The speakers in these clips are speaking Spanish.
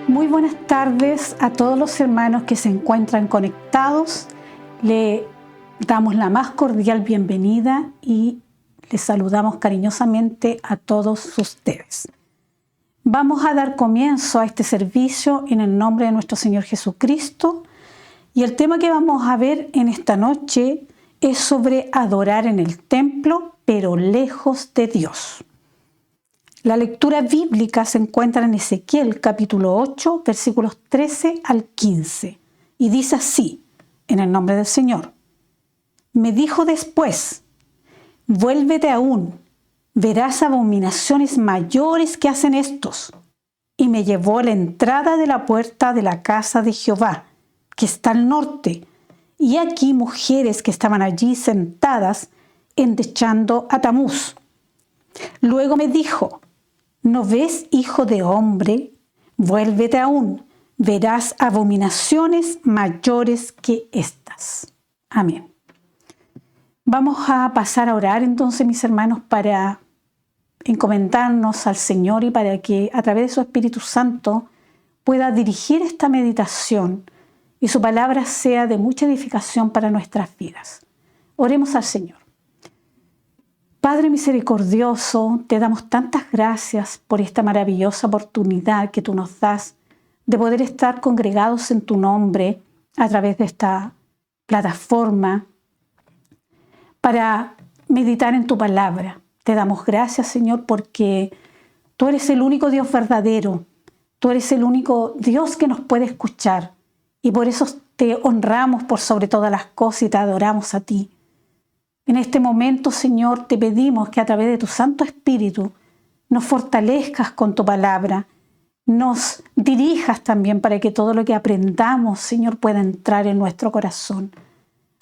Muy buenas tardes a todos los hermanos que se encuentran conectados. Le damos la más cordial bienvenida y les saludamos cariñosamente a todos ustedes. Vamos a dar comienzo a este servicio en el nombre de nuestro Señor Jesucristo, y el tema que vamos a ver en esta noche es sobre adorar en el templo, pero lejos de Dios. La lectura bíblica se encuentra en Ezequiel capítulo 8, versículos 13 al 15, y dice así, en el nombre del Señor: Me dijo después, vuélvete aún, verás abominaciones mayores que hacen estos. Y me llevó a la entrada de la puerta de la casa de Jehová, que está al norte, y aquí mujeres que estaban allí sentadas, endechando a Tamuz. Luego me dijo: ¿No ves, hijo de hombre? Vuélvete aún, verás abominaciones mayores que estas. Amén. Vamos a pasar a orar entonces, mis hermanos, para encomendarnos al Señor y para que a través de su Espíritu Santo pueda dirigir esta meditación y su palabra sea de mucha edificación para nuestras vidas. Oremos al Señor. Padre misericordioso, te damos tantas gracias por esta maravillosa oportunidad que tú nos das de poder estar congregados en tu nombre a través de esta plataforma para meditar en tu palabra. Te damos gracias, Señor, porque tú eres el único Dios verdadero, tú eres el único Dios que nos puede escuchar, y por eso te honramos por sobre todas las cosas y te adoramos a ti. En este momento, Señor, te pedimos que a través de tu Santo Espíritu nos fortalezcas con tu palabra, nos dirijas también para que todo lo que aprendamos, Señor, pueda entrar en nuestro corazón.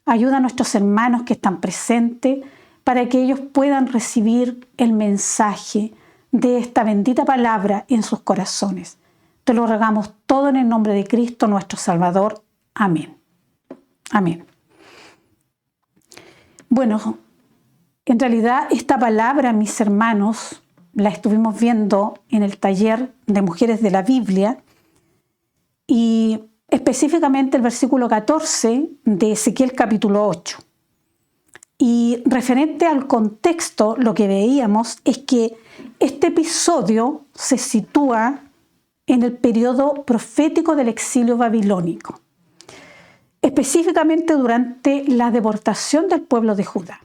Ayuda a nuestros hermanos que están presentes para que ellos puedan recibir el mensaje de esta bendita palabra en sus corazones. Te lo rogamos todo en el nombre de Cristo, nuestro Salvador. Amén. Amén. Bueno, en realidad esta palabra, mis hermanos, la estuvimos viendo en el taller de Mujeres de la Biblia, y específicamente el versículo 14 de Ezequiel capítulo 8. Y referente al contexto, lo que veíamos es que este episodio se sitúa en el periodo profético del exilio babilónico, específicamente durante la deportación del pueblo de Judá.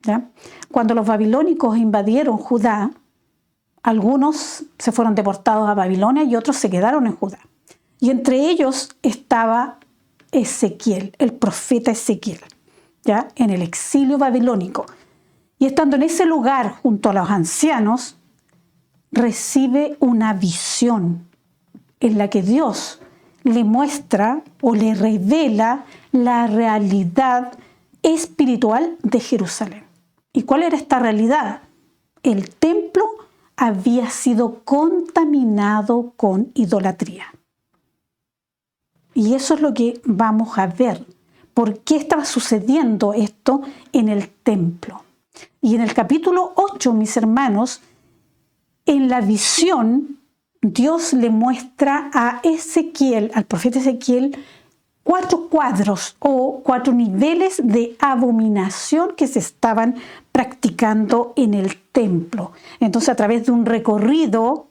¿Ya? Cuando los babilónicos invadieron Judá, algunos se fueron deportados a Babilonia y otros se quedaron en Judá. Y entre ellos estaba Ezequiel, el profeta Ezequiel, ¿ya? En el exilio babilónico. Y estando en ese lugar junto a los ancianos, recibe una visión en la que Dios le muestra o le revela la realidad espiritual de Jerusalén. ¿Y cuál era esta realidad? El templo había sido contaminado con idolatría. Y eso es lo que vamos a ver. ¿Por qué estaba sucediendo esto en el templo? Y en el capítulo 8, mis hermanos, en la visión, Dios le muestra a Ezequiel, al profeta Ezequiel, 4 cuadros o 4 niveles de abominación que se estaban practicando en el templo. Entonces, a través de un recorrido,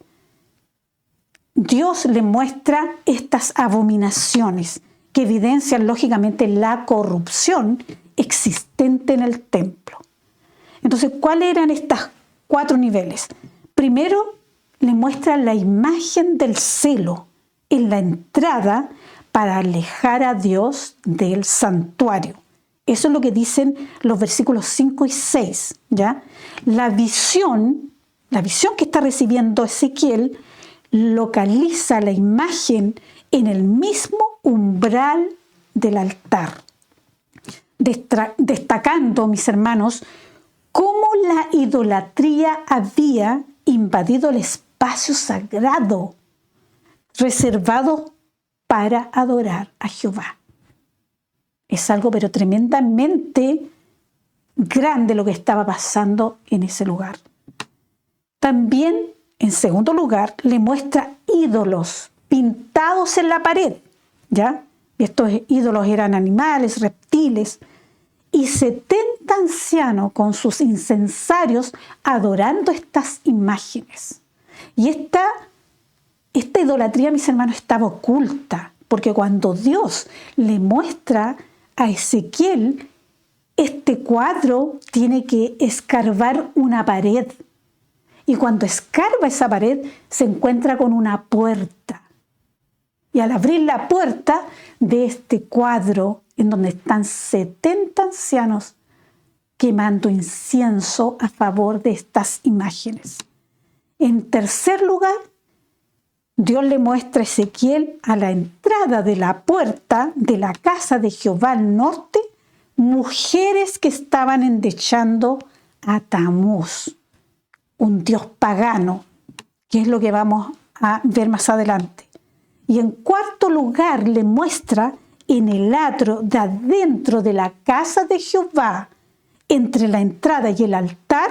Dios le muestra estas abominaciones que evidencian lógicamente la corrupción existente en el templo. Entonces, ¿cuáles eran estos 4 niveles? Primero, le muestra la imagen del celo en la entrada para alejar a Dios del santuario. Eso es lo que dicen los versículos 5 y 6, ¿ya? La visión que está recibiendo Ezequiel localiza la imagen en el mismo umbral del altar, destacando, mis hermanos, cómo la idolatría había invadido el espacio sagrado reservados para adorar a Jehová. Es algo pero tremendamente grande lo que estaba pasando en ese lugar. También, en segundo lugar, le muestra ídolos pintados en la pared, ¿ya? Y estos ídolos eran animales, reptiles, y 70 ancianos con sus incensarios adorando estas imágenes. Y esta idolatría, mis hermanos, estaba oculta, porque cuando Dios le muestra a Ezequiel este cuadro, tiene que escarbar una pared. Y cuando escarba esa pared, se encuentra con una puerta. Y al abrir la puerta de este cuadro, en donde están 70 ancianos quemando incienso a favor de estas imágenes. En tercer lugar, Dios le muestra a Ezequiel a la entrada de la puerta de la casa de Jehová al norte, mujeres que estaban endechando a Tamuz, un dios pagano, que es lo que vamos a ver más adelante. Y en cuarto lugar le muestra en el atrio de adentro de la casa de Jehová, entre la entrada y el altar,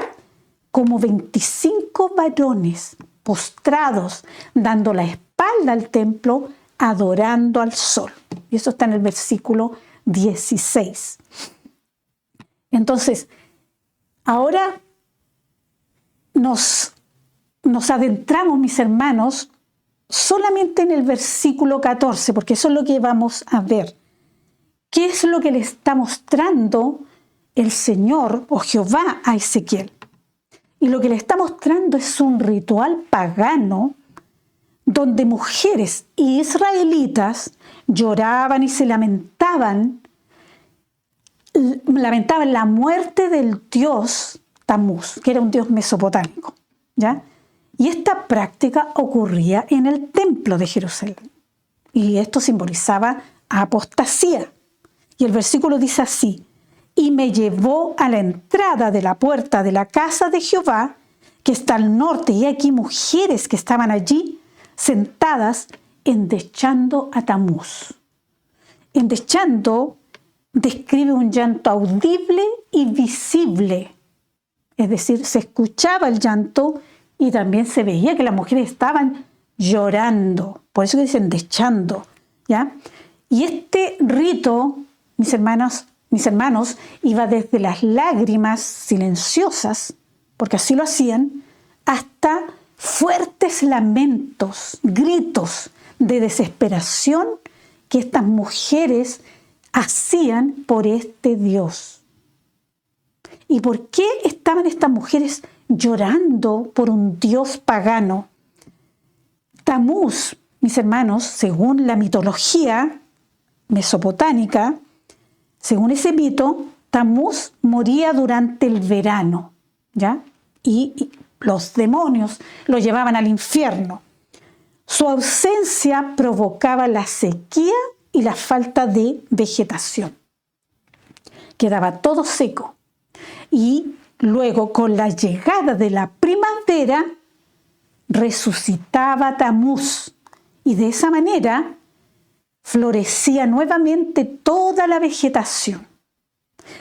como 25 varones postrados, dando la espalda al templo, adorando al sol. Y eso está en el versículo 16. Entonces, ahora nos adentramos, mis hermanos, solamente en el versículo 14, porque eso es lo que vamos a ver. ¿Qué es lo que le está mostrando el Señor o Jehová a Ezequiel? Y lo que le está mostrando es un ritual pagano donde mujeres israelitas lloraban y se lamentaban la muerte del dios Tamuz, que era un dios mesopotámico, ¿ya? Y esta práctica ocurría en el templo de Jerusalén. Y esto simbolizaba apostasía. Y el versículo dice así: y me llevó a la entrada de la puerta de la casa de Jehová, que está al norte, y aquí mujeres que estaban allí sentadas endechando a Tamuz. Endechando describe un llanto audible y visible. Es decir, se escuchaba el llanto y también se veía que las mujeres estaban llorando. Por eso que dicen endechando, ¿ya? Y este rito, mis hermanos, iba desde las lágrimas silenciosas, porque así lo hacían, hasta fuertes lamentos, gritos de desesperación que estas mujeres hacían por este Dios. ¿Y por qué estaban estas mujeres llorando por un Dios pagano? Tamuz, mis hermanos, según la mitología mesopotámica, según ese mito, Tamuz moría durante el verano, ¿ya? Y los demonios lo llevaban al infierno. Su ausencia provocaba la sequía y la falta de vegetación. Quedaba todo seco. Y luego, con la llegada de la primavera, resucitaba Tamuz. Y de esa manera florecía nuevamente toda la vegetación.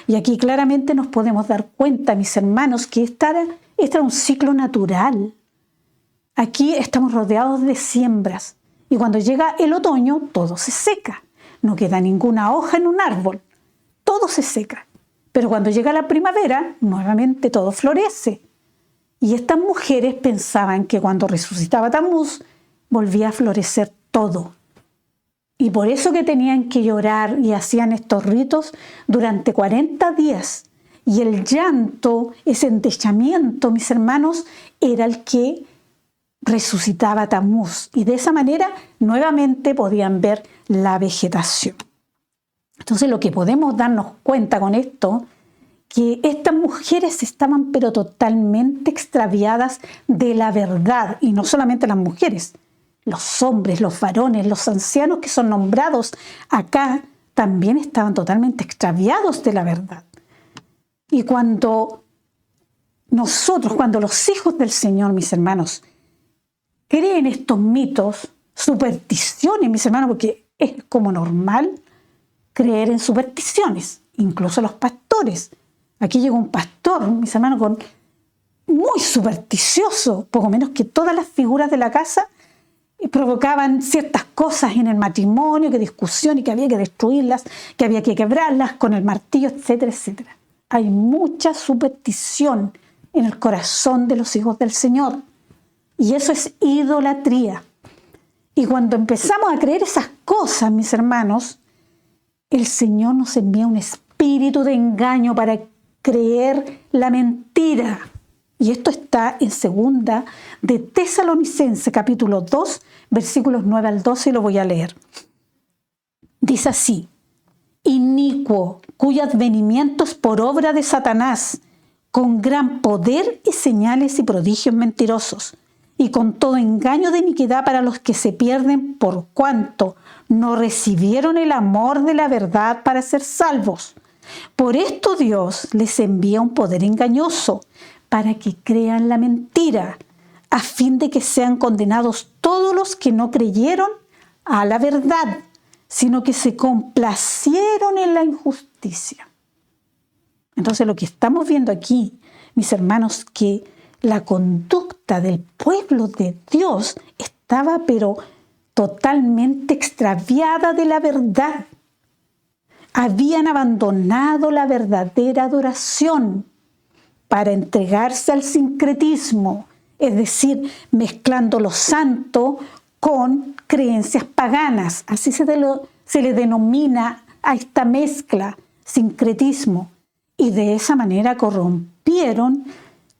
Y aquí claramente nos podemos dar cuenta, mis hermanos, que este era un ciclo natural. Aquí estamos rodeados de siembras y cuando llega el otoño todo se seca. No queda ninguna hoja en un árbol, todo se seca. Pero cuando llega la primavera, nuevamente todo florece. Y estas mujeres pensaban que cuando resucitaba Tamuz, volvía a florecer todo. Y por eso que tenían que llorar y hacían estos ritos durante 40 días. Y el llanto, ese endechamiento, mis hermanos, era el que resucitaba Tamuz. Y de esa manera nuevamente podían ver la vegetación. Entonces lo que podemos darnos cuenta con esto, que estas mujeres estaban pero totalmente extraviadas de la verdad. Y no solamente las mujeres, los hombres, los varones, los ancianos que son nombrados acá también estaban totalmente extraviados de la verdad. Y cuando los hijos del Señor, mis hermanos, creen estos mitos, supersticiones, mis hermanos, porque es como normal creer en supersticiones, incluso los pastores. Aquí llegó un pastor, mis hermanos, muy supersticioso, poco menos que todas las figuras de la casa provocaban ciertas cosas en el matrimonio, que discusión y que había que destruirlas, que había que quebrarlas con el martillo, etcétera, etcétera. Hay mucha superstición en el corazón de los hijos del Señor y eso es idolatría. Y cuando empezamos a creer esas cosas, mis hermanos, el Señor nos envía un espíritu de engaño para creer la mentira. Y esto está en 2 de Tesalonicenses, capítulo 2, versículos 9 al 12, y lo voy a leer. Dice así: inicuo, cuyo advenimiento es por obra de Satanás, con gran poder y señales y prodigios mentirosos, y con todo engaño de iniquidad para los que se pierden, por cuanto no recibieron el amor de la verdad para ser salvos. Por esto Dios les envía un poder engañoso, para que crean la mentira, a fin de que sean condenados todos los que no creyeron a la verdad, sino que se complacieron en la injusticia. Entonces lo que estamos viendo aquí, mis hermanos, que la conducta del pueblo de Dios estaba pero totalmente extraviada de la verdad. Habían abandonado la verdadera adoración para entregarse al sincretismo, es decir, mezclando lo santo con creencias paganas. Así se le denomina a esta mezcla, sincretismo. Y de esa manera corrompieron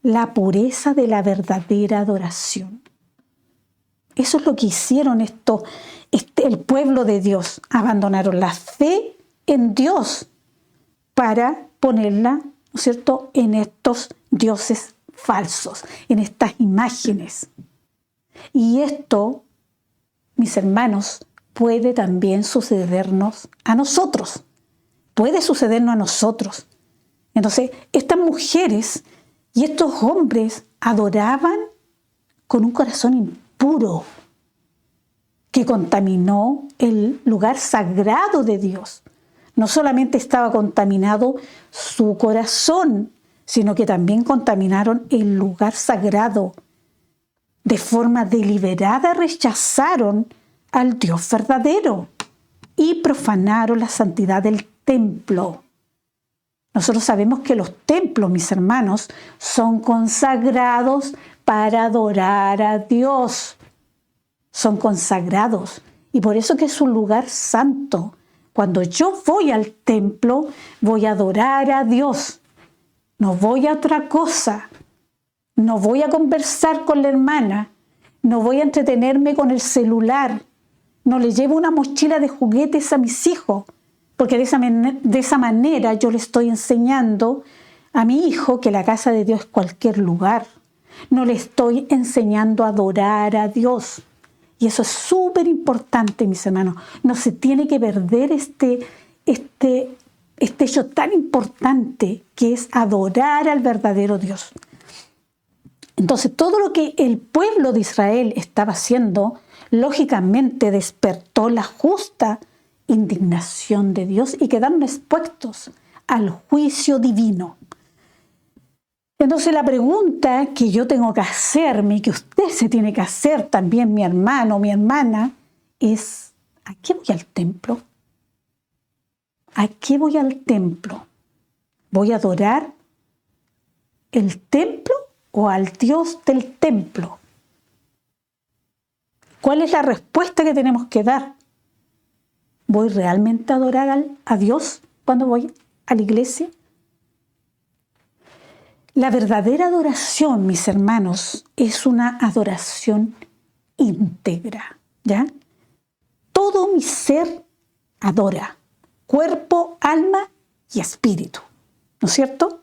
la pureza de la verdadera adoración. Eso es lo que hicieron el pueblo de Dios. Abandonaron la fe en Dios para ponerla, ¿no es cierto?, en estos dioses falsos, en estas imágenes. Y esto, mis hermanos, puede también sucedernos a nosotros. Puede sucedernos a nosotros. Entonces, estas mujeres y estos hombres adoraban con un corazón impuro que contaminó el lugar sagrado de Dios. No solamente estaba contaminado su corazón, sino que también contaminaron el lugar sagrado. De forma deliberada rechazaron al Dios verdadero y profanaron la santidad del templo. Nosotros sabemos que los templos, mis hermanos, son consagrados para adorar a Dios. Son consagrados y por eso que es un lugar santo. Cuando yo voy al templo, voy a adorar a Dios. No voy a otra cosa. No voy a conversar con la hermana. No voy a entretenerme con el celular. No le llevo una mochila de juguetes a mis hijos, porque de esa manera yo le estoy enseñando a mi hijo que la casa de Dios es cualquier lugar. No le estoy enseñando a adorar a Dios. Y eso es súper importante, mis hermanos. No se tiene que perder este hecho tan importante que es adorar al verdadero Dios. Entonces, todo lo que el pueblo de Israel estaba haciendo, lógicamente despertó la justa indignación de Dios y quedaron expuestos al juicio divino. Entonces la pregunta que yo tengo que hacerme y que usted se tiene que hacer también, mi hermano, mi hermana, es: ¿a qué voy al templo? ¿A qué voy al templo? ¿Voy a adorar el templo o al Dios del templo? ¿Cuál es la respuesta que tenemos que dar? ¿Voy realmente a adorar a Dios cuando voy a la iglesia? La verdadera adoración, mis hermanos, es una adoración íntegra, ¿ya? Todo mi ser adora, cuerpo, alma y espíritu, ¿no es cierto?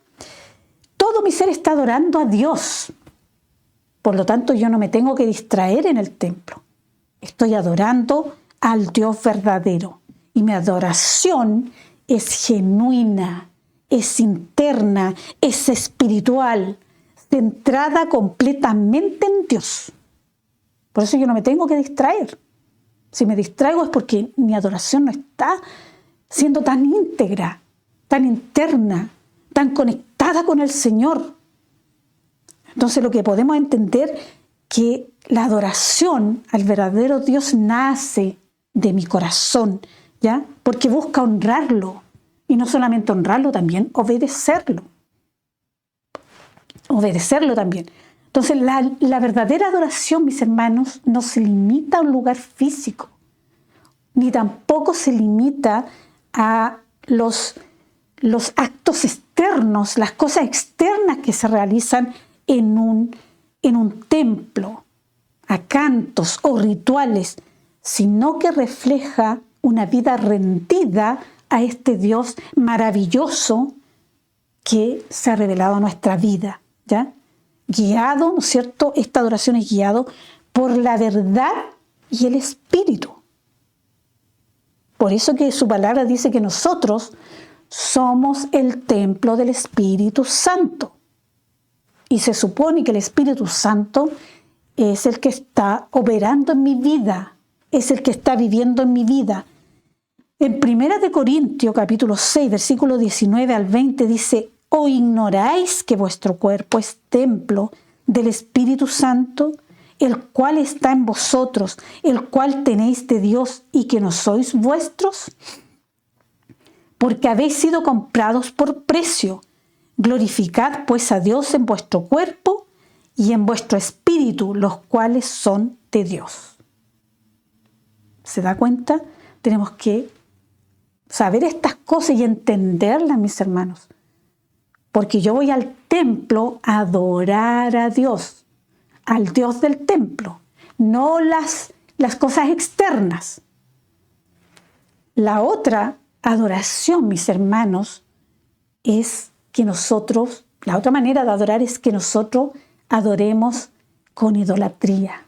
Todo mi ser está adorando a Dios. Por lo tanto, yo no me tengo que distraer en el templo. Estoy adorando al Dios verdadero. Y mi adoración es genuina, es interna, es espiritual, centrada completamente en Dios. Por eso yo no me tengo que distraer. Si me distraigo es porque mi adoración no está siendo tan íntegra, tan interna, tan conectada con el Señor. Entonces lo que podemos entender que la adoración al verdadero Dios nace de mi corazón, ¿ya? Porque busca honrarlo. Y no solamente honrarlo, también obedecerlo. Obedecerlo también. Entonces la verdadera adoración, mis hermanos, no se limita a un lugar físico, ni tampoco se limita a los actos externos, las cosas externas que se realizan en un templo, a cantos o rituales, sino que refleja una vida rendida a este Dios maravilloso que se ha revelado a nuestra vida, ¿ya? Guiado, ¿no es cierto? Esta adoración es guiado por la verdad y el Espíritu. Por eso que su palabra dice que nosotros somos el templo del Espíritu Santo. Y se supone que el Espíritu Santo es el que está operando en mi vida, es el que está viviendo en mi vida. En 1 Corintios capítulo 6, versículo 19 al 20 dice: ¿O ignoráis que vuestro cuerpo es templo del Espíritu Santo, el cual está en vosotros, el cual tenéis de Dios, y que no sois vuestros? Porque habéis sido comprados por precio. Glorificad pues a Dios en vuestro cuerpo y en vuestro espíritu, los cuales son de Dios. ¿Se da cuenta? Tenemos que saber estas cosas y entenderlas, mis hermanos. Porque yo voy al templo a adorar a Dios, al Dios del templo, no las cosas externas. La otra adoración, mis hermanos, es que la otra manera de adorar es que nosotros adoremos con idolatría.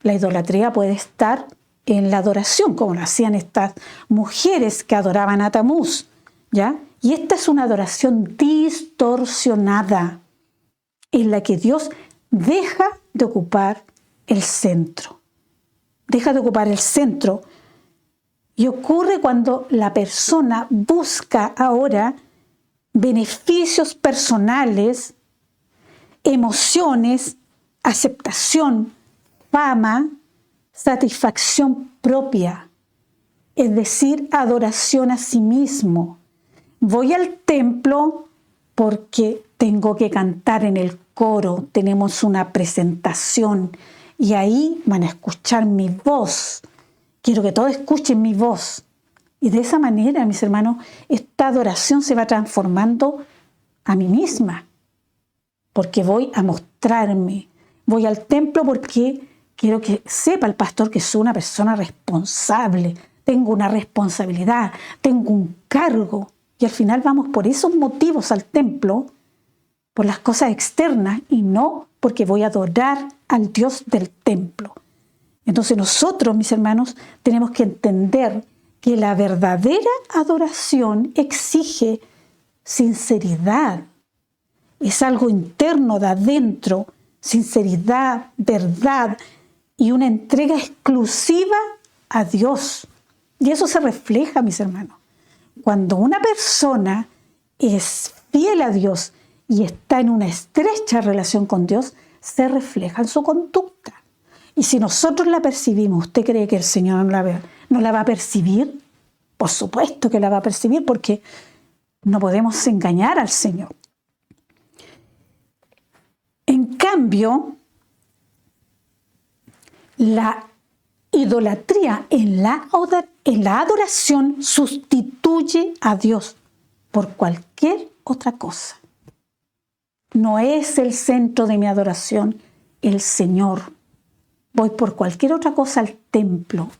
La idolatría puede estar en la adoración, como lo hacían estas mujeres que adoraban a Tamuz, ¿ya? Y esta es una adoración distorsionada, en la que Dios deja de ocupar el centro. Deja de ocupar el centro. Y ocurre cuando la persona busca ahora beneficios personales, emociones, aceptación, fama, satisfacción propia, es decir, adoración a sí mismo. Voy al templo porque tengo que cantar en el coro, tenemos una presentación y ahí van a escuchar mi voz. Quiero que todos escuchen mi voz. Y de esa manera, mis hermanos, esta adoración se va transformando a mí misma, porque voy a mostrarme. Voy al templo porque quiero que sepa el pastor que soy una persona responsable, tengo una responsabilidad, tengo un cargo. Y al final vamos por esos motivos al templo, por las cosas externas, y no porque voy a adorar al Dios del templo. Entonces nosotros, mis hermanos, tenemos que entender que la verdadera adoración exige sinceridad. Es algo interno, de adentro, sinceridad, verdad y una entrega exclusiva a Dios. Y eso se refleja, mis hermanos. Cuando una persona es fiel a Dios y está en una estrecha relación con Dios, se refleja en su conducta. Y si nosotros la percibimos, ¿usted cree que el Señor no la va a percibir? Por supuesto que la va a percibir, porque no podemos engañar al Señor. En cambio, la idolatría en la adoración sustituye a Dios por cualquier otra cosa. No es el centro de mi adoración el Señor. Voy por cualquier otra cosa al templo.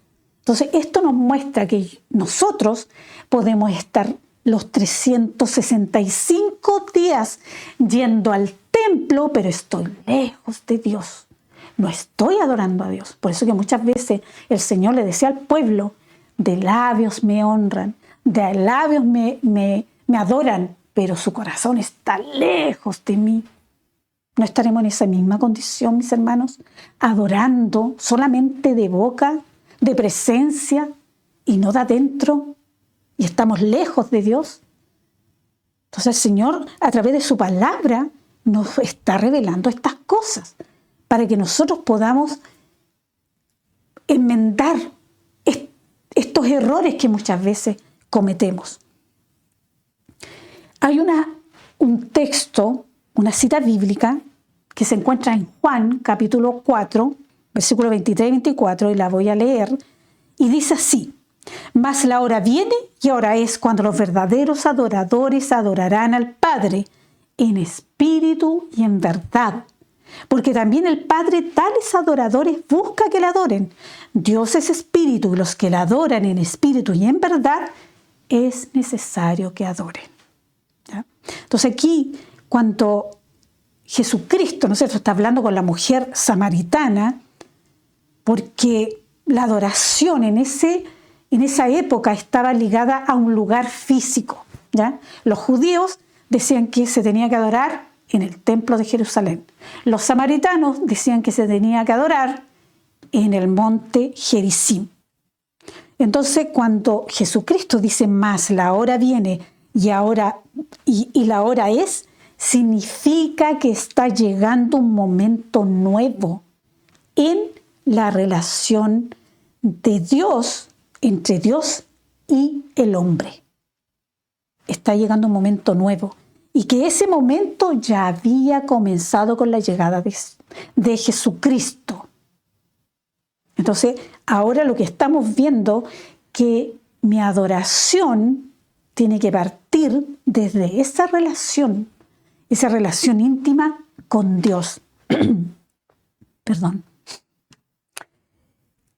Entonces, esto nos muestra que nosotros podemos estar los 365 días yendo al templo, pero estoy lejos de Dios. No estoy adorando a Dios. Por eso que muchas veces el Señor le decía al pueblo: de labios me honran, de labios me adoran, pero su corazón está lejos de mí. ¿No estaremos en esa misma condición, mis hermanos? Adorando solamente de boca, de presencia y no de adentro, y estamos lejos de Dios. Entonces el Señor, a través de su palabra, nos está revelando estas cosas para que nosotros podamos enmendar estos errores que muchas veces cometemos. Hay un texto, una cita bíblica que se encuentra en Juan, capítulo 4, versículos 23 y 24, y la voy a leer, y dice así: mas la hora viene y ahora es cuando los verdaderos adoradores adorarán al Padre en espíritu y en verdad, porque también el Padre tales adoradores busca que le adoren. Dios es espíritu, y los que le adoran en espíritu y en verdad es necesario que adoren. ¿Ya? Entonces aquí, cuando Jesucristo, ¿no es cierto?, está hablando con la mujer samaritana, porque la adoración en esa época estaba ligada a un lugar físico. ¿Ya? Los judíos decían que se tenía que adorar en el templo de Jerusalén. Los samaritanos decían que se tenía que adorar en el monte Gerizim. Entonces, cuando Jesucristo dice más, la hora viene y la hora es, significa que está llegando un momento nuevo en la relación de Dios, entre Dios y el hombre. Está llegando un momento nuevo, y que ese momento ya había comenzado con la llegada de Jesucristo. Entonces, ahora lo que estamos viendo, que mi adoración tiene que partir desde esa relación íntima con Dios. Perdón.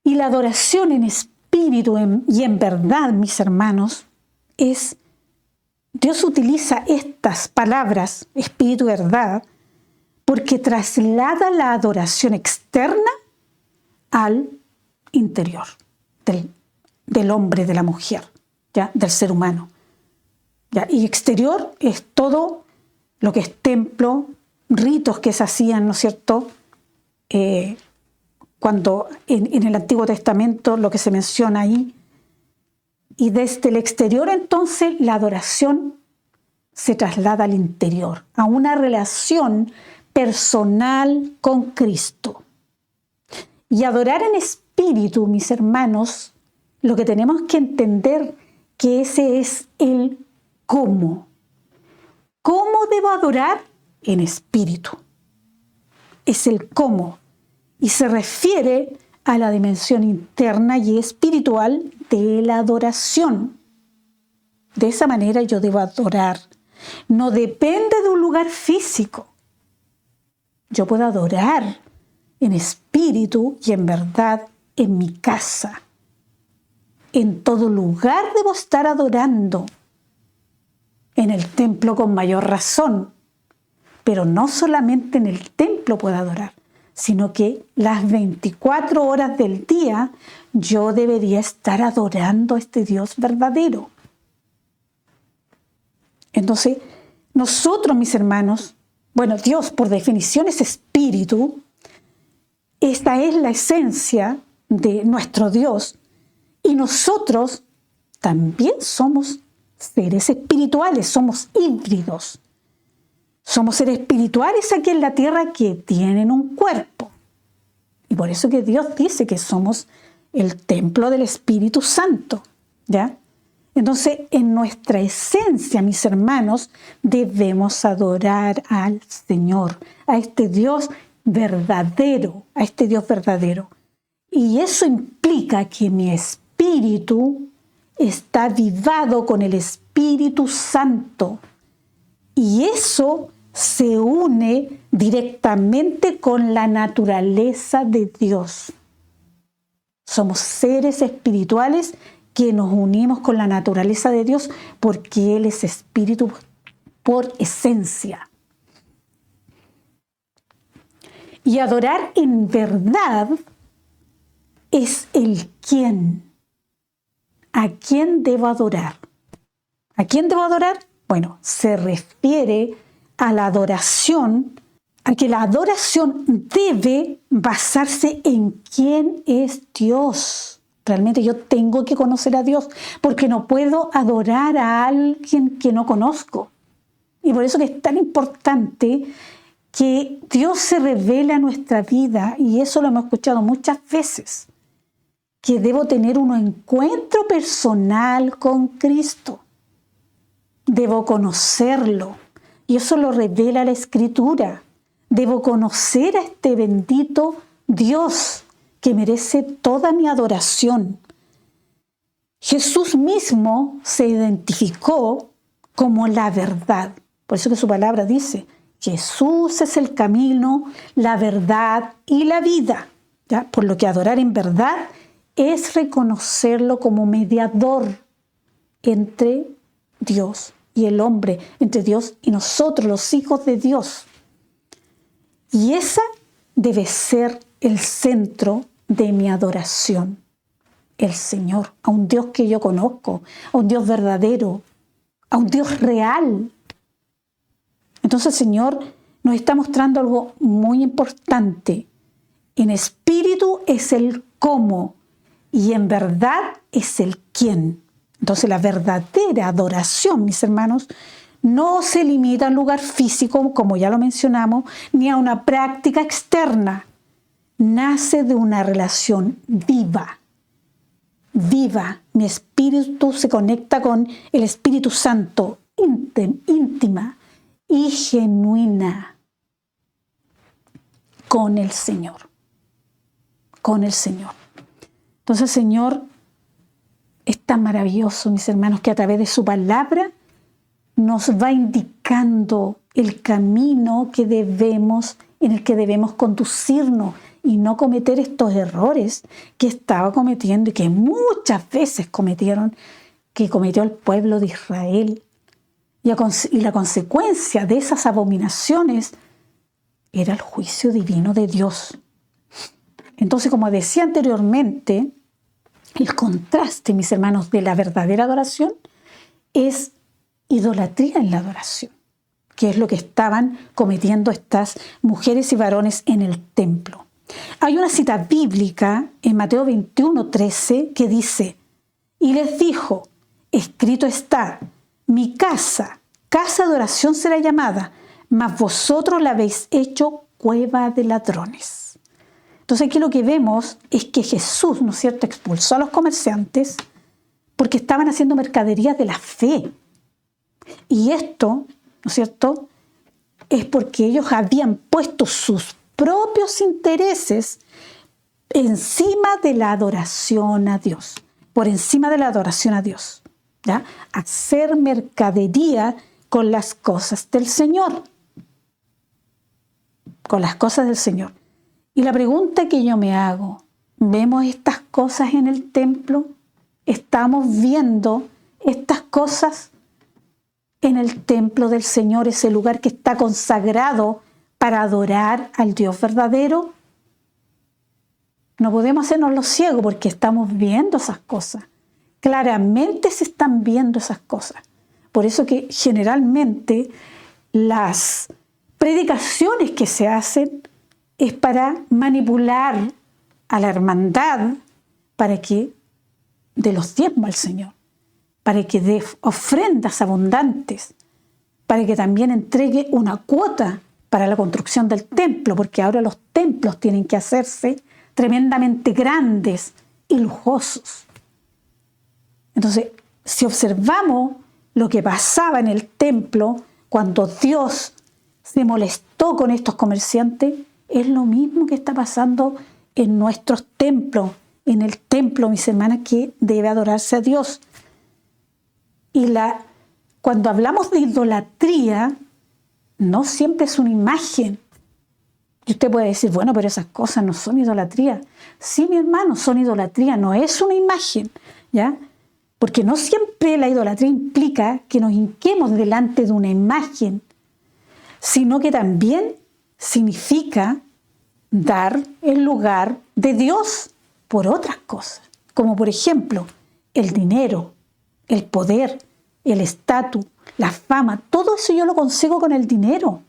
Y la adoración en espíritu y en verdad, mis hermanos, Dios utiliza estas palabras, espíritu y verdad, porque traslada la adoración externa al interior del hombre, de la mujer, ¿ya? Del ser humano. ¿Ya? Y exterior es todo lo que es templo, ritos que se hacían, ¿no es cierto?, cuando en el Antiguo Testamento, lo que se menciona ahí. Y desde el exterior, entonces, la adoración se traslada al interior, a una relación personal con Cristo. Y adorar en espíritu, mis hermanos, lo que tenemos que entender que ese es el cómo. ¿Cómo debo adorar? En espíritu. Es el cómo. Y se refiere a la dimensión interna y espiritual de la adoración. De esa manera yo debo adorar. No depende de un lugar físico. Yo puedo adorar en espíritu y en verdad en mi casa. En todo lugar debo estar adorando. En el templo con mayor razón. Pero no solamente en el templo puedo adorar, sino que las 24 horas del día yo debería estar adorando a este Dios verdadero. Entonces, nosotros, mis hermanos, Dios por definición es espíritu. Esta es la esencia de nuestro Dios. Y nosotros también somos seres espirituales, somos híbridos. Somos seres espirituales aquí en la tierra que tienen un cuerpo. Y por eso que Dios dice que somos el templo del Espíritu Santo. ¿Ya? Entonces, en nuestra esencia, mis hermanos, debemos adorar al Señor, a este Dios verdadero, Y eso implica que mi espíritu está avivado con el Espíritu Santo. Y eso se une directamente con la naturaleza de Dios. Somos seres espirituales que nos unimos con la naturaleza de Dios porque Él es espíritu por esencia. Y adorar en verdad es el quién. ¿A quién debo adorar? ¿A quién debo adorar? Se refiere a la adoración, a que la adoración debe basarse en quién es Dios. Realmente yo tengo que conocer a Dios, porque no puedo adorar a alguien que no conozco. Y por eso que es tan importante que Dios se revele a nuestra vida, y eso lo hemos escuchado muchas veces, que debo tener un encuentro personal con Cristo. Debo conocerlo, y eso lo revela la Escritura. Debo conocer a este bendito Dios que merece toda mi adoración. Jesús mismo se identificó como la verdad. Por eso que su palabra dice, Jesús es el camino, la verdad y la vida. ¿Ya? Por lo que adorar en verdad es reconocerlo como mediador entre Dios y el hombre, entre Dios y nosotros, los hijos de Dios. Y esa debe ser el centro de mi adoración, el Señor, a un Dios que yo conozco, a un Dios verdadero, a un Dios real. Entonces el Señor nos está mostrando algo muy importante. En espíritu es el cómo y en verdad es el quién. Entonces la verdadera adoración, mis hermanos, no se limita a un lugar físico, como ya lo mencionamos, ni a una práctica externa. Nace de una relación viva. Viva. Mi espíritu se conecta con el Espíritu Santo, íntima y genuina con el Señor. Con el Señor. Entonces el Señor es tan maravilloso, mis hermanos, que a través de su palabra nos va indicando el camino en el que debemos conducirnos y no cometer estos errores que estaba cometiendo y que muchas veces cometió el pueblo de Israel. Y la consecuencia de esas abominaciones era el juicio divino de Dios. Entonces, como decía anteriormente, el contraste, mis hermanos, de la verdadera adoración es idolatría en la adoración, que es lo que estaban cometiendo estas mujeres y varones en el templo. Hay una cita bíblica en Mateo 21:13 que dice, y les dijo, escrito está, mi casa, casa de oración será llamada, mas vosotros la habéis hecho cueva de ladrones. Entonces aquí lo que vemos es que Jesús, ¿no es cierto?, expulsó a los comerciantes porque estaban haciendo mercaderías de la fe. Y esto, ¿no es cierto?, es porque ellos habían puesto sus propios intereses encima de la adoración a Dios, por encima de la adoración a Dios, ¿ya? Hacer mercadería con las cosas del Señor, con las cosas del Señor. Y la pregunta que yo me hago, ¿vemos estas cosas en el templo? ¿Estamos viendo estas cosas en el templo del Señor, ese lugar que está consagrado para adorar al Dios verdadero? No podemos hacernos los ciegos porque estamos viendo esas cosas. Claramente se están viendo esas cosas. Por eso que generalmente las predicaciones que se hacen es para manipular a la hermandad para que dé los diezmos al Señor, para que dé ofrendas abundantes, para que también entregue una cuota para la construcción del templo, porque ahora los templos tienen que hacerse tremendamente grandes y lujosos. Entonces, si observamos lo que pasaba en el templo, cuando Dios se molestó con estos comerciantes, es lo mismo que está pasando en nuestros templos, en el templo, mis hermanas, que debe adorarse a Dios. Y cuando hablamos de idolatría, no siempre es una imagen. Y usted puede decir, bueno, pero esas cosas no son idolatría. Sí, mi hermano, son idolatría, no es una imagen, ¿ya? Porque no siempre la idolatría implica que nos hinquemos delante de una imagen, sino que también significa dar el lugar de Dios por otras cosas, como por ejemplo el dinero, el poder, el estatus, la fama. Todo eso yo lo consigo con el dinero.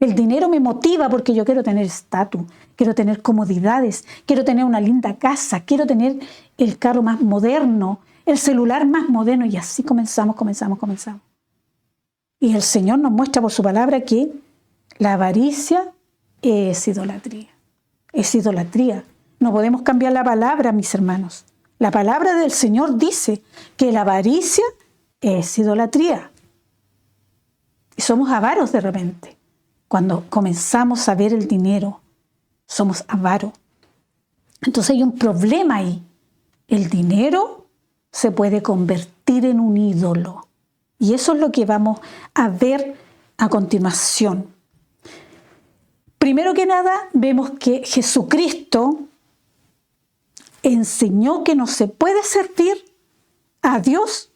El dinero me motiva porque yo quiero tener estatus, quiero tener comodidades, quiero tener una linda casa, quiero tener el carro más moderno, el celular más moderno, y así comenzamos. Y el Señor nos muestra por su palabra que la avaricia es idolatría. Es idolatría. No podemos cambiar la palabra, mis hermanos. La palabra del Señor dice que la avaricia es idolatría. Y somos avaros de repente. Cuando comenzamos a ver el dinero, somos avaros. Entonces hay un problema ahí. El dinero se puede convertir en un ídolo. Y eso es lo que vamos a ver a continuación. Primero que nada, vemos que Jesucristo enseñó que no se puede servir a Dios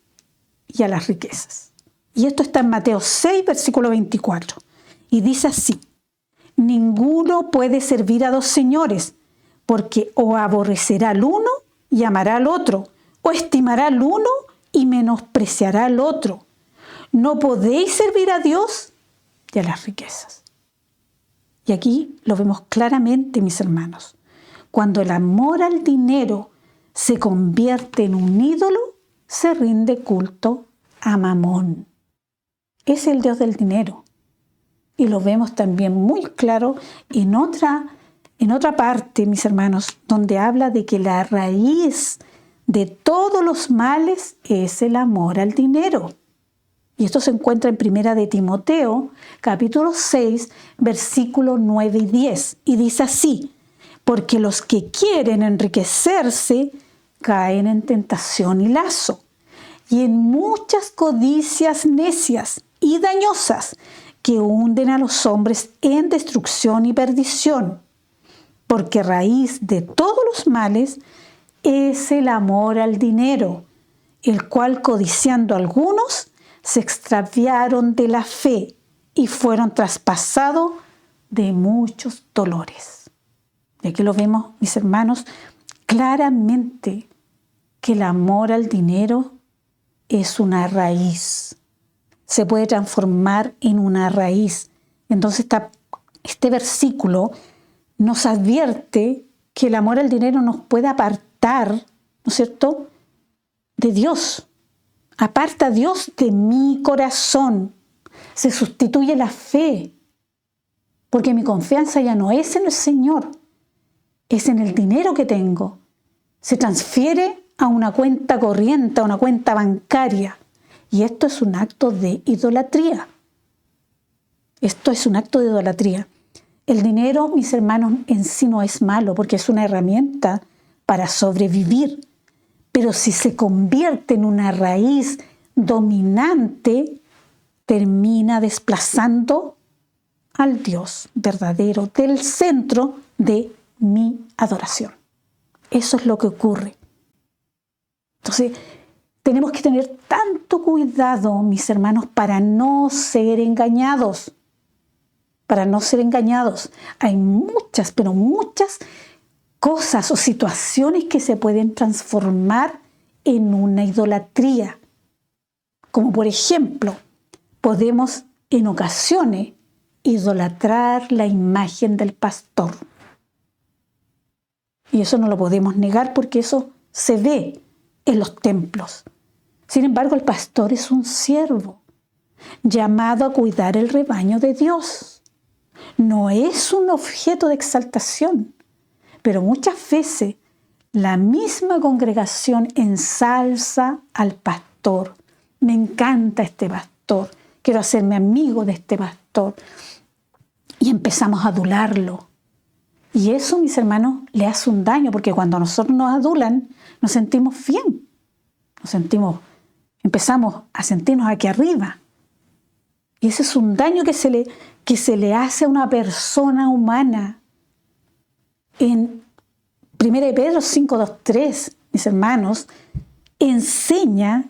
y a las riquezas. Y esto está en Mateo 6, versículo 24. Y dice así: ninguno puede servir a dos señores, porque o aborrecerá al uno y amará al otro, o estimará al uno y menospreciará al otro. No podéis servir a Dios y a las riquezas. Y aquí lo vemos claramente, mis hermanos. Cuando el amor al dinero se convierte en un ídolo, se rinde culto a Mamón. Es el Dios del dinero. Y lo vemos también muy claro en otra parte, mis hermanos, donde habla de que la raíz de todos los males es el amor al dinero. Y esto se encuentra en Primera de Timoteo, capítulo 6, versículos 9 y 10. Y dice así: porque los que quieren enriquecerse caen en tentación y lazo, y en muchas codicias necias y dañosas que hunden a los hombres en destrucción y perdición. Porque raíz de todos los males es el amor al dinero, el cual codiciando algunos se extraviaron de la fe y fueron traspasados de muchos dolores. Y aquí lo vemos, mis hermanos, claramente que el amor al dinero es una raíz. Se puede transformar en una raíz. Entonces este versículo nos advierte que el amor al dinero nos puede apartar, ¿no es cierto?, de Dios. Aparta a Dios de mi corazón. Se sustituye la fe, porque mi confianza ya no es en el Señor, es en el dinero que tengo. Se transfiere a una cuenta corriente, a una cuenta bancaria. Y esto es un acto de idolatría. Esto es un acto de idolatría. El dinero, mis hermanos, en sí no es malo, porque es una herramienta para sobrevivir. Pero si se convierte en una raíz dominante, termina desplazando al Dios verdadero del centro de mi adoración. Eso es lo que ocurre. Entonces, tenemos que tener tanto cuidado, mis hermanos, para no ser engañados. Para no ser engañados. Hay muchas, pero muchas cosas o situaciones que se pueden transformar en una idolatría. Como por ejemplo, podemos en ocasiones idolatrar la imagen del pastor. Y eso no lo podemos negar porque eso se ve en los templos. Sin embargo, el pastor es un siervo llamado a cuidar el rebaño de Dios. No es un objeto de exaltación. Pero muchas veces la misma congregación ensalza al pastor. Me encanta este pastor. Quiero hacerme amigo de este pastor. Y empezamos a adularlo. Y eso, mis hermanos, le hace un daño, porque cuando nosotros nos adulan, nos sentimos bien. Empezamos a sentirnos aquí arriba. Y ese es un daño que se le hace a una persona humana. En 1 Pedro 5, 2, 3, mis hermanos, enseña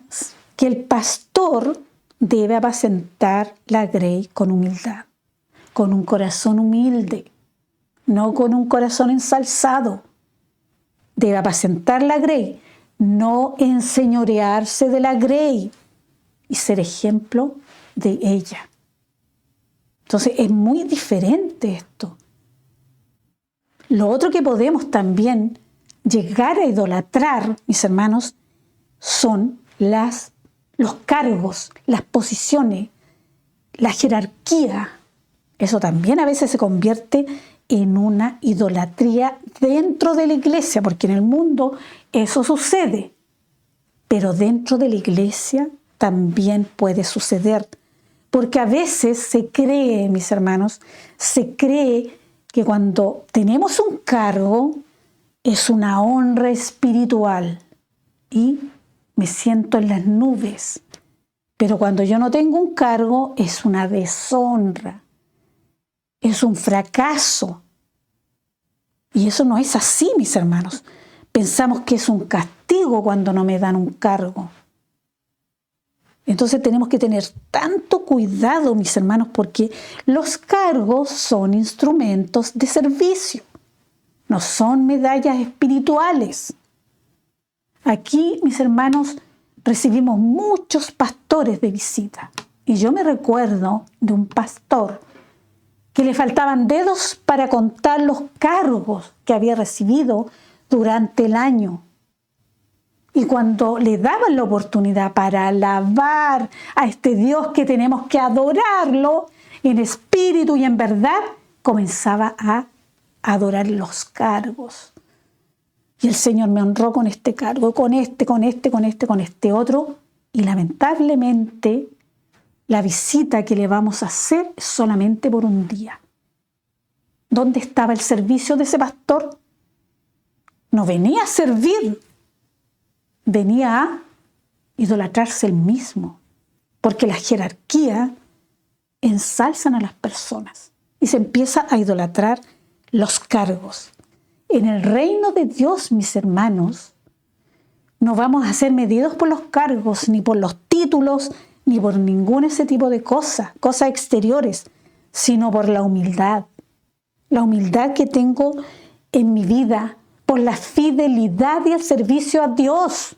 que el pastor debe apacentar la grey con humildad, con un corazón humilde, no con un corazón ensalzado. Debe apacentar la grey, no enseñorearse de la grey y ser ejemplo de ella. Entonces es muy diferente esto. Lo otro que podemos también llegar a idolatrar, mis hermanos, son los cargos, las posiciones, la jerarquía. Eso también a veces se convierte en una idolatría dentro de la iglesia, porque en el mundo eso sucede. Pero dentro de la iglesia también puede suceder. Porque a veces se cree, mis hermanos, se cree que cuando tenemos un cargo es una honra espiritual y me siento en las nubes. Pero cuando yo no tengo un cargo es una deshonra, es un fracaso. Y eso no es así, mis hermanos. Pensamos que es un castigo cuando no me dan un cargo. Entonces tenemos que tener tanto cuidado, mis hermanos, porque los cargos son instrumentos de servicio, no son medallas espirituales. Aquí, mis hermanos, recibimos muchos pastores de visita. Y yo me recuerdo de un pastor que le faltaban dedos para contar los cargos que había recibido durante el año. Y cuando le daban la oportunidad para alabar a este Dios que tenemos que adorarlo en espíritu y en verdad, comenzaba a adorar los cargos. Y el Señor me honró con este cargo, con este otro. Y lamentablemente la visita que le vamos a hacer es solamente por un día. ¿Dónde estaba el servicio de ese pastor? No venía a servir, venía a idolatrarse él mismo, porque la jerarquía ensalzan a las personas y se empieza a idolatrar los cargos. En el reino de Dios, mis hermanos, no vamos a ser medidos por los cargos, ni por los títulos, ni por ningún ese tipo de cosas exteriores, sino por la humildad que tengo en mi vida, por la fidelidad y el servicio a Dios.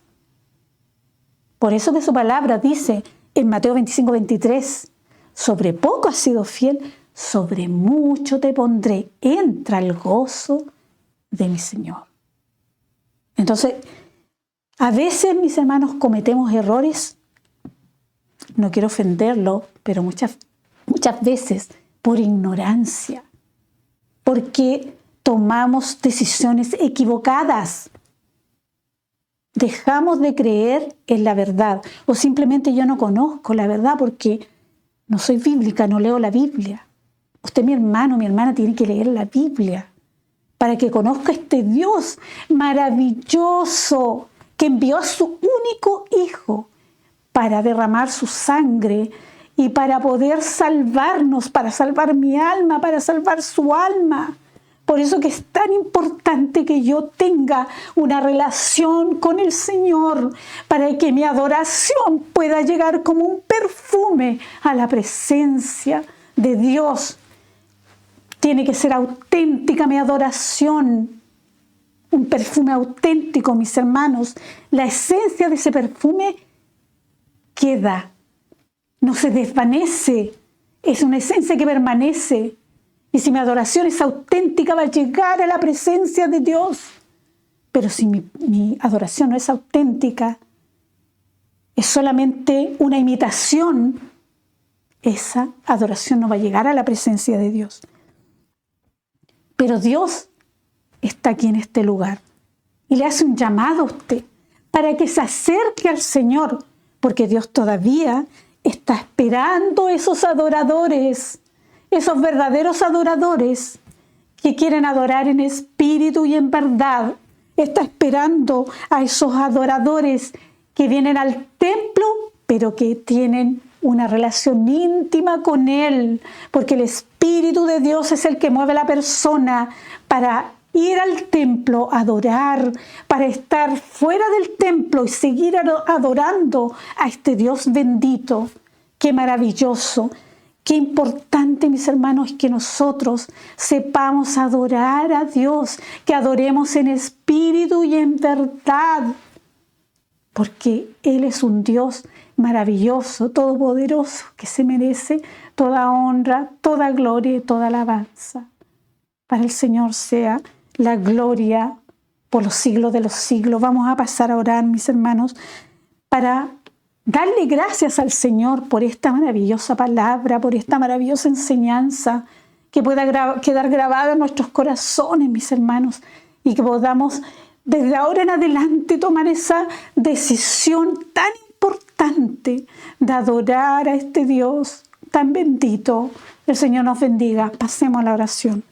Por eso que su palabra dice en Mateo 25:23, sobre poco has sido fiel, sobre mucho te pondré, entra el gozo de mi Señor. Entonces, a veces, mis hermanos, cometemos errores, no quiero ofenderlo, pero muchas veces por ignorancia, porque tomamos decisiones equivocadas. Dejamos de creer en la verdad, o simplemente yo no conozco la verdad porque no soy bíblica, no leo la Biblia. Usted, mi hermano, mi hermana, tiene que leer la Biblia para que conozca este Dios maravilloso que envió a su único Hijo para derramar su sangre y para poder salvarnos, para salvar mi alma, para salvar su alma. Por eso que es tan importante que yo tenga una relación con el Señor, para que mi adoración pueda llegar como un perfume a la presencia de Dios. Tiene que ser auténtica mi adoración, un perfume auténtico, mis hermanos. La esencia de ese perfume queda, no se desvanece, es una esencia que permanece. Y si mi adoración es auténtica, va a llegar a la presencia de Dios. Pero si mi adoración no es auténtica, es solamente una imitación, esa adoración no va a llegar a la presencia de Dios. Pero Dios está aquí en este lugar y le hace un llamado a usted para que se acerque al Señor, porque Dios todavía está esperando esos adoradores, esos verdaderos adoradores que quieren adorar en espíritu y en verdad. Está esperando a esos adoradores que vienen al templo, pero que tienen una relación íntima con Él, porque el Espíritu de Dios es el que mueve a la persona para ir al templo, adorar, para estar fuera del templo y seguir adorando a este Dios bendito. ¡Qué maravilloso! Qué importante, mis hermanos, que nosotros sepamos adorar a Dios, que adoremos en espíritu y en verdad. porque Él es un Dios maravilloso, todopoderoso, que se merece toda honra, toda gloria y toda alabanza. Para el Señor sea la gloria por los siglos de los siglos. Vamos a pasar a orar, mis hermanos, para darle gracias al Señor por esta maravillosa palabra, por esta maravillosa enseñanza que pueda quedar grabada en nuestros corazones, mis hermanos, y que podamos desde ahora en adelante tomar esa decisión tan importante de adorar a este Dios tan bendito. El Señor nos bendiga. Pasemos a la oración.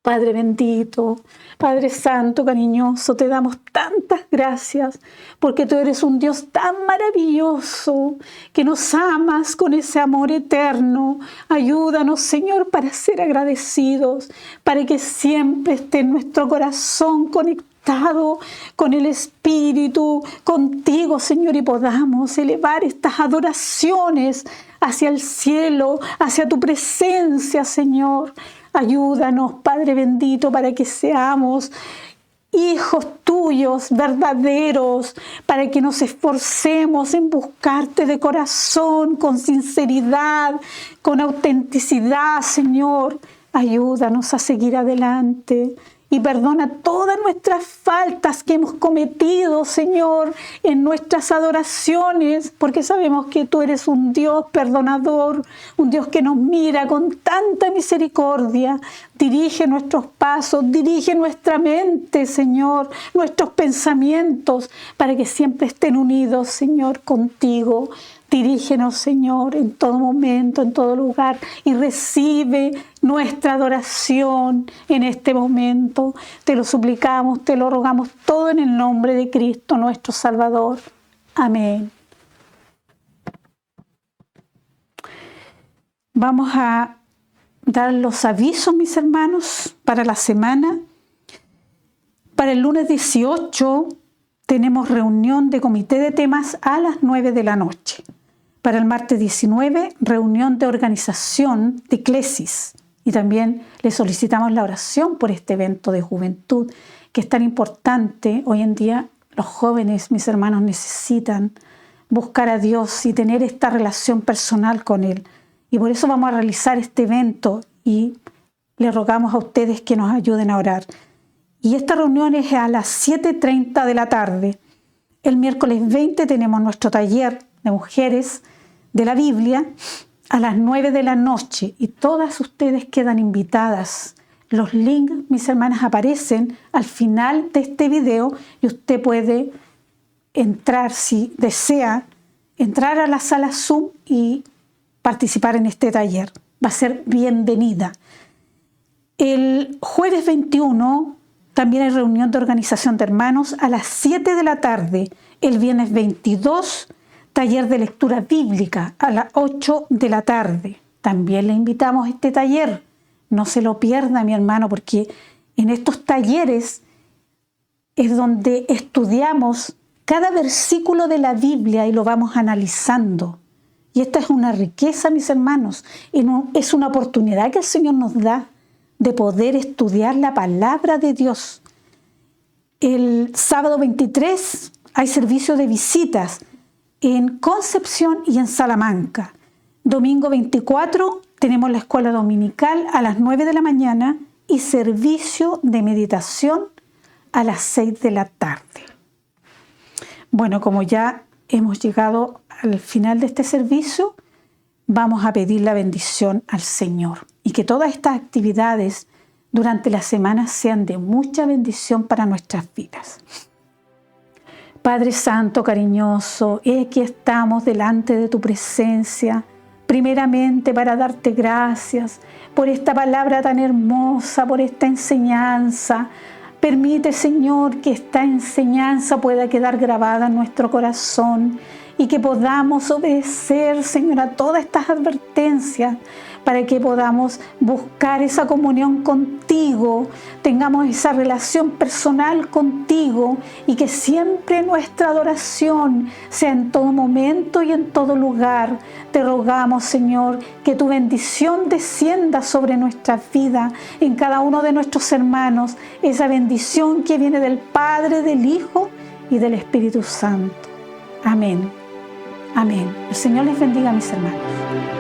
Padre bendito, Padre santo, cariñoso, te damos tantas gracias porque tú eres un Dios tan maravilloso que nos amas con ese amor eterno. Ayúdanos, Señor, para ser agradecidos, para que siempre esté en nuestro corazón conectado con el Espíritu, contigo, Señor, y podamos elevar estas adoraciones hacia el cielo, hacia tu presencia, Señor. Ayúdanos, Padre bendito, para que seamos hijos tuyos verdaderos, para que nos esforcemos en buscarte de corazón, con sinceridad, con autenticidad, Señor. Ayúdanos a seguir adelante y perdona todas nuestras faltas que hemos cometido, Señor, en nuestras adoraciones, porque sabemos que tú eres un Dios perdonador, un Dios que nos mira con tanta misericordia. Dirige nuestros pasos, dirige nuestra mente, Señor, nuestros pensamientos, para que siempre estén unidos, Señor, contigo. Dirígenos, Señor, en todo momento, en todo lugar, y recibe nuestra adoración en este momento. Te lo suplicamos, te lo rogamos todo en el nombre de Cristo, nuestro Salvador. Amén. Vamos a dar los avisos, mis hermanos, para la semana. Para el lunes 18 tenemos reunión de comité de temas a las 9 de la noche. Para el martes 19, reunión de organización de Eclesis. Y también le solicitamos la oración por este evento de juventud, que es tan importante. Hoy en día los jóvenes, mis hermanos, necesitan buscar a Dios y tener esta relación personal con Él. Y por eso vamos a realizar este evento y le rogamos a ustedes que nos ayuden a orar. Y esta reunión es a las 7:30 de la tarde. El miércoles 20 tenemos nuestro taller de mujeres de la Biblia a las 9 de la noche y todas ustedes quedan invitadas. Los links, mis hermanas, aparecen al final de este video y usted puede entrar, si desea, entrar a la sala Zoom y participar en este taller. Va a ser bienvenida. El jueves 21 también hay reunión de organización de hermanos a las 7 de la tarde. El viernes 22, taller de lectura bíblica a las 8 de la tarde. También le invitamos a este taller. No se lo pierda, mi hermano, porque en estos talleres es donde estudiamos cada versículo de la Biblia y lo vamos analizando. Y esta es una riqueza, mis hermanos. Es una oportunidad que el Señor nos da de poder estudiar la palabra de Dios. El sábado 23 hay servicio de visitas en Concepción y en Salamanca. Domingo 24 tenemos la escuela dominical a las 9 de la mañana y servicio de meditación a las 6 de la tarde. Bueno, como ya hemos llegado al final de este servicio, vamos a pedir la bendición al Señor y que todas estas actividades durante la semana sean de mucha bendición para nuestras vidas. Padre Santo, cariñoso, aquí estamos delante de tu presencia, primeramente para darte gracias por esta palabra tan hermosa, por esta enseñanza. Permite, Señor, que esta enseñanza pueda quedar grabada en nuestro corazón y que podamos obedecer, Señor, a todas estas advertencias para que podamos buscar esa comunión contigo, tengamos esa relación personal contigo y que siempre nuestra adoración sea en todo momento y en todo lugar. Te rogamos, Señor, que tu bendición descienda sobre nuestra vida, en cada uno de nuestros hermanos, esa bendición que viene del Padre, del Hijo y del Espíritu Santo. Amén. Amén. El Señor les bendiga, mis hermanos.